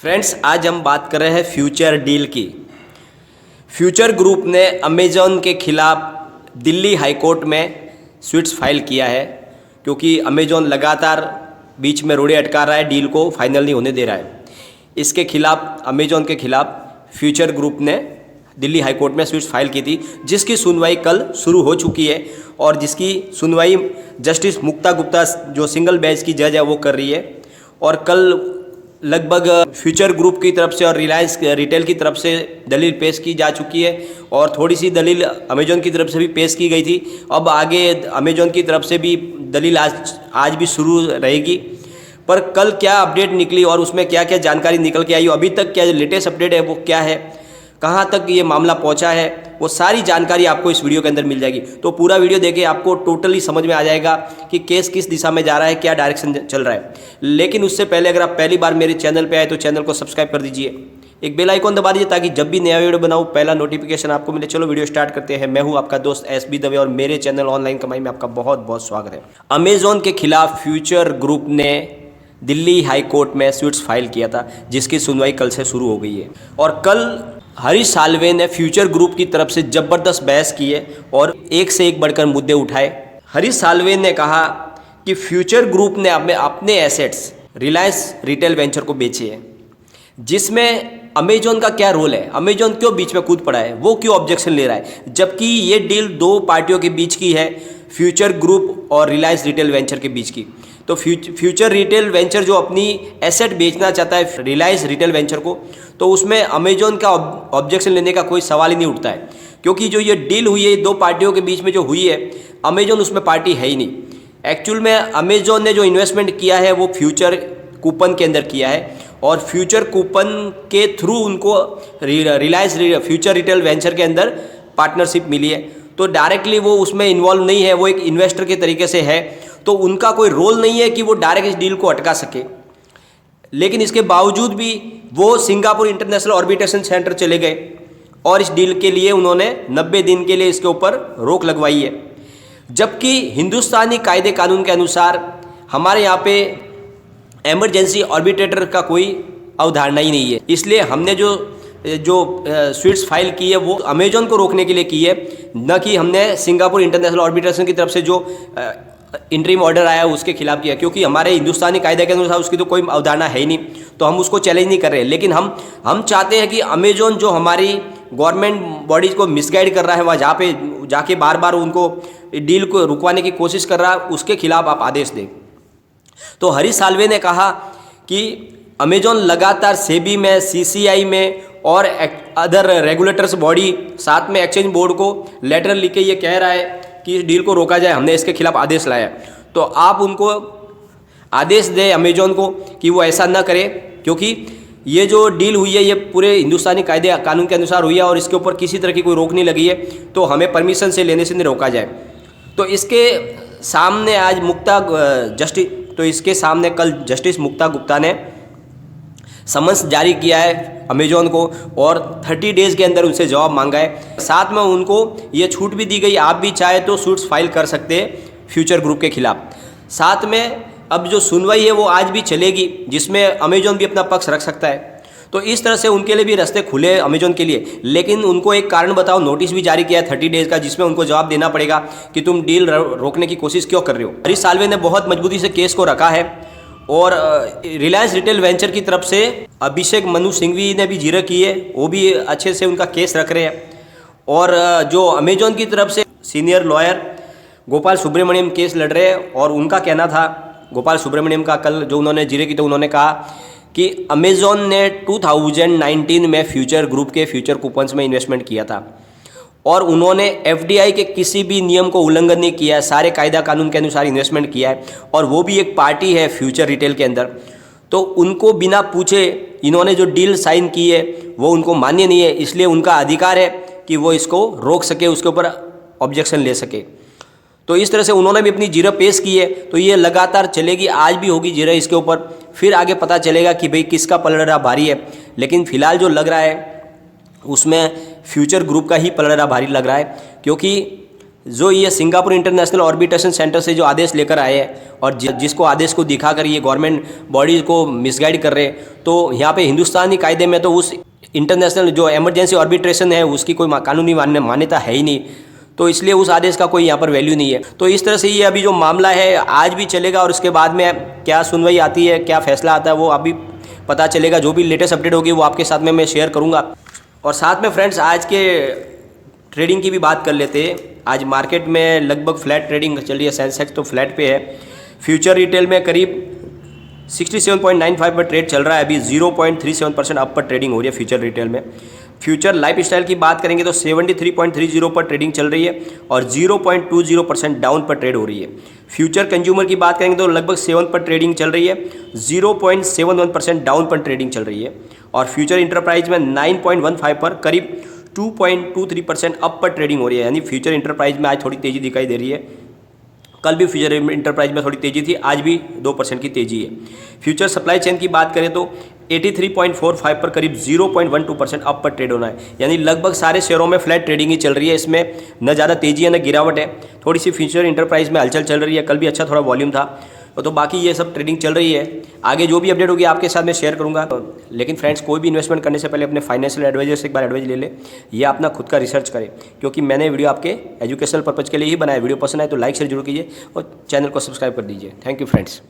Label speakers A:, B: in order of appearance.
A: Friends, आज हम बात कर रहे हैं फ्यूचर डील की। फ्यूचर ग्रुप ने अमेजॉन के खिलाफ दिल्ली हाई कोर्ट में स्वीट्स फाइल किया है, क्योंकि अमेजॉन लगातार बीच में रोड़े अटका रहा है, डील को फाइनल नहीं होने दे रहा है। इसके खिलाफ अमेजॉन के खिलाफ फ्यूचर ग्रुप ने दिल्ली हाई कोर्ट में स्वीट्स फाइल की थी, जिसकी सुनवाई कल शुरू हो चुकी है और जिसकी सुनवाई जस्टिस मुक्ता गुप्ता जो सिंगल बेंच की जज है वो कर रही है। और कल लगभग फ्यूचर ग्रुप की तरफ से और रिलायंस रिटेल की तरफ से दलील पेश की जा चुकी है और थोड़ी सी दलील अमेजॉन की तरफ से भी पेश की गई थी। अब आगे अमेजॉन की तरफ से भी दलील आज भी शुरू रहेगी। पर कल क्या अपडेट निकली और उसमें क्या क्या जानकारी निकल के आई, अभी तक क्या लेटेस्ट अपडेट है वो क्या है, कहाँ तक ये मामला पहुँचा है, वो सारी जानकारी आपको इस वीडियो के अंदर मिल जाएगी। तो पूरा वीडियो देखिए, आपको टोटली समझ में आ जाएगा कि केस किस दिशा में जा रहा है, क्या डायरेक्शन चल रहा है। लेकिन उससे पहले अगर आप पहली बार मेरे चैनल पे आए तो चैनल को सब्सक्राइब कर दीजिए, एक बेल आइकॉन दबा दीजिए ताकि जब भी नया वीडियो बनाऊँ पहला नोटिफिकेशन आपको मिले। चलो वीडियो स्टार्ट करते हैं। मैं हूँ आपका दोस्त SB दवे और मेरे चैनल ऑनलाइन कमाई में आपका बहुत बहुत स्वागत है। अमेजॉन के खिलाफ फ्यूचर ग्रुप ने दिल्ली हाई कोर्ट में स्वीट्स फाइल किया था, जिसकी सुनवाई कल से शुरू हो गई है। और कल हरीश साल्वे ने फ्यूचर ग्रुप की तरफ से जबरदस्त बहस की है और एक से एक बढ़कर मुद्दे उठाए। हरीश साल्वे ने कहा कि फ्यूचर ग्रुप ने अपने एसेट्स रिलायंस रिटेल वेंचर को बेचे हैं, जिसमें अमेजॉन का क्या रोल है, अमेजॉन क्यों बीच में कूद पड़ा है, वो क्यों ऑब्जेक्शन ले रहा है, जबकि ये डील दो पार्टियों के बीच की है, फ्यूचर ग्रुप और रिलायंस रिटेल वेंचर के बीच की। तो फ्यूचर रिटेल वेंचर जो अपनी एसेट बेचना चाहता है रिलायंस रिटेल वेंचर को, तो उसमें अमेजॉन का ऑब्जेक्शन लेने का कोई सवाल ही नहीं उठता है, क्योंकि जो ये डील हुई है दो पार्टियों के बीच में जो हुई है, अमेजॉन उसमें पार्टी है ही नहीं। एक्चुअल में अमेजॉन ने जो इन्वेस्टमेंट किया है वो फ्यूचर कूपन के अंदर किया है और फ्यूचर कूपन के थ्रू उनको रिलायंस फ्यूचर रिटेल वेंचर के अंदर पार्टनरशिप मिली है। तो डायरेक्टली वो उसमें इन्वॉल्व नहीं है, वो एक इन्वेस्टर के तरीके से है, तो उनका कोई रोल नहीं है कि वो डायरेक्ट इस डील को अटका सके। लेकिन इसके बावजूद भी वो सिंगापुर इंटरनेशनल ऑर्बिट्रेशन सेंटर चले गए और इस डील के लिए उन्होंने 90 दिन के लिए इसके ऊपर रोक लगवाई है, जबकि हिंदुस्तानी कायदे कानून के अनुसार हमारे यहाँ पे एमरजेंसी ऑर्बिट्रेटर का कोई अवधारणा ही नहीं है। इसलिए हमने जो स्वीट्स फाइल की है वो अमेजॉन को रोकने के लिए की है, न कि हमने सिंगापुर इंटरनेशनल ऑर्बिट्रेशन की तरफ से जो इंटरिम ऑर्डर आया उसके खिलाफ किया, क्योंकि हमारे हिंदुस्तानी कायदे के अनुसार उसकी तो कोई अवधारणा है ही नहीं, तो हम उसको चैलेंज नहीं कर रहे। लेकिन हम चाहते हैं कि अमेजॉन जो हमारी गवर्नमेंट बॉडीज को मिसगाइड कर रहा है, वह जहाँ पे जाके बार बार उनको डील को रुकवाने की कोशिश कर रहा है, उसके खिलाफ आप आदेश दें। तो हरीश साल्वे ने कहा कि अमेजॉन लगातार सेबी में, CCI में और अदर रेगुलेटर्स बॉडी, साथ में एक्सचेंज बोर्ड को लेटर लिख के ये कह रहा है कि इस डील को रोका जाए, हमने इसके खिलाफ आदेश लाया। तो आप उनको आदेश दें अमेजॉन को कि वो ऐसा ना करे, क्योंकि ये जो डील हुई है ये पूरे हिंदुस्तानी कायदे कानून के अनुसार हुई है और इसके ऊपर किसी तरह की कोई रोक नहीं लगी है, तो हमें परमिशन से लेने से नहीं रोका जाए। तो इसके सामने आज इसके सामने कल जस्टिस मुक्ता गुप्ता ने समन्स जारी किया है अमेजॉन को और 30 डेज़ के अंदर उनसे जवाब मांगा है। साथ में उनको ये छूट भी दी गई, आप भी चाहे तो सूट्स फाइल कर सकते हैं फ्यूचर ग्रुप के खिलाफ। साथ में अब जो सुनवाई है वो आज भी चलेगी, जिसमें अमेजॉन भी अपना पक्ष रख सकता है। तो इस तरह से उनके लिए भी रास्ते खुले अमेजॉन के लिए। लेकिन उनको एक कारण बताओ, नोटिस भी जारी किया है 30 डेज़ का, जिसमें उनको जवाब देना पड़ेगा कि तुम डील रोकने की कोशिश क्यों कर रहे हो। हरीश साल्वे ने बहुत मजबूती से केस को रखा है और रिलायंस रिटेल वेंचर की तरफ से अभिषेक मनु सिंघवी ने भी जीरो की है, वो भी अच्छे से उनका केस रख रहे हैं। और जो अमेजॉन की तरफ से senior lawyer Gopal Subramaniam case लड़ रहे हैं और उनका कहना था, गोपाल सुब्रमण्यम का कल जो उन्होंने जीरो की, तो उन्होंने कहा कि अमेजॉन ने 2019 में फ्यूचर ग्रुप के फ्यूचर कूपन्स में इन्वेस्टमेंट किया था और उन्होंने FDI के किसी भी नियम को उल्लंघन नहीं किया है, सारे कायदा कानून के अनुसार इन्वेस्टमेंट किया है और वो भी एक पार्टी है फ्यूचर रिटेल के अंदर। तो उनको बिना पूछे इन्होंने जो डील साइन की है वो उनको मान्य नहीं है, इसलिए उनका अधिकार है कि वो इसको रोक सके, उसके ऊपर ऑब्जेक्शन ले सके। तो इस तरह से उन्होंने भी अपनी जीरो पेश की है, तो ये लगातार चलेगी, आज भी होगी जीरो इसके ऊपर, फिर आगे पता चलेगा कि भाई किसका पलड़ा भारी है। लेकिन फिलहाल जो लग रहा है उसमें फ्यूचर ग्रुप का ही पलड़ा भारी लग रहा है, क्योंकि जो ये सिंगापुर इंटरनेशनल ऑर्बिटेशन सेंटर से जो आदेश लेकर आए हैं और जिसको आदेश को दिखाकर ये गवर्नमेंट बॉडी को मिसगाइड कर रहे हैं, तो यहाँ पे हिंदुस्तानी कायदे में तो उस इंटरनेशनल जो इमरजेंसी ऑर्बिट्रेशन है उसकी कोई कानूनी मान्यता है ही नहीं, तो इसलिए उस आदेश का कोई यहाँ पर वैल्यू नहीं है। तो इस तरह से ये अभी जो मामला है आज भी चलेगा और उसके बाद में क्या सुनवाई आती है, क्या फैसला आता है, वो अभी पता चलेगा। जो भी लेटेस्ट अपडेट होगी वो आपके साथ में मैं शेयर करूँगा। और साथ में फ्रेंड्स आज के ट्रेडिंग की भी बात कर लेते हैं। आज मार्केट में लगभग फ्लैट ट्रेडिंग चल रही है, सेंसेक्स तो फ्लैट पे है। फ्यूचर रिटेल में करीब 67.95 पर ट्रेड चल रहा है, अभी 0.37% अप पर ट्रेडिंग हो रही है फ्यूचर रिटेल में। फ्यूचर लाइफस्टाइल की बात करेंगे तो 73.30 पर ट्रेडिंग चल रही है और 0.20% डाउन पर ट्रेड हो रही है। फ्यूचर कंज्यूमर की बात करेंगे तो लगभग 7 पर ट्रेडिंग चल रही है, 0.71% डाउन पर ट्रेडिंग चल रही है। और फ्यूचर इंटरप्राइज में 9.15 पर करीब 2.23% अप पर ट्रेडिंग हो रही है। यानी फ्यूचर इंटरप्राइज में आज थोड़ी तेज़ी दिखाई दे रही है। कल भी फ्यूचर इंटरप्राइज में थोड़ी तेज़ी थी, आज भी 2% की तेज़ी है। फ्यूचर सप्लाई चेन की बात करें तो 83.45 पर करीब 0.12% अप पर ट्रेड होना है। यानी लगभग सारे शेयरों में फ्लैट ट्रेडिंग ही चल रही है, इसमें न ज़्यादा तेज़ी है न गिरावट है। थोड़ी सी फ्यूचर इंटरप्राइज में हलचल चल रही है, कल भी अच्छा थोड़ा वॉल्यूम था। तो बाकी ये सब ट्रेडिंग चल रही है। आगे जो भी अपडेट होगी आपके साथ मैं शेयर करूंगा। लेकिन फ्रेंड्स, कोई भी इन्वेस्टमेंट करने से पहले अपने फाइनेंशियल एडवाइजर से एक बार एडवाइस ले ले, या अपना खुद का रिसर्च करें, क्योंकि मैंने वीडियो आपके एजुकेशनल पर्पज़ के लिए ही बनाया। वीडियो पसंद आए तो लाइक शेयर जरूर कीजिए और चैनल को सब्सक्राइब कर दीजिए। Thank you friends.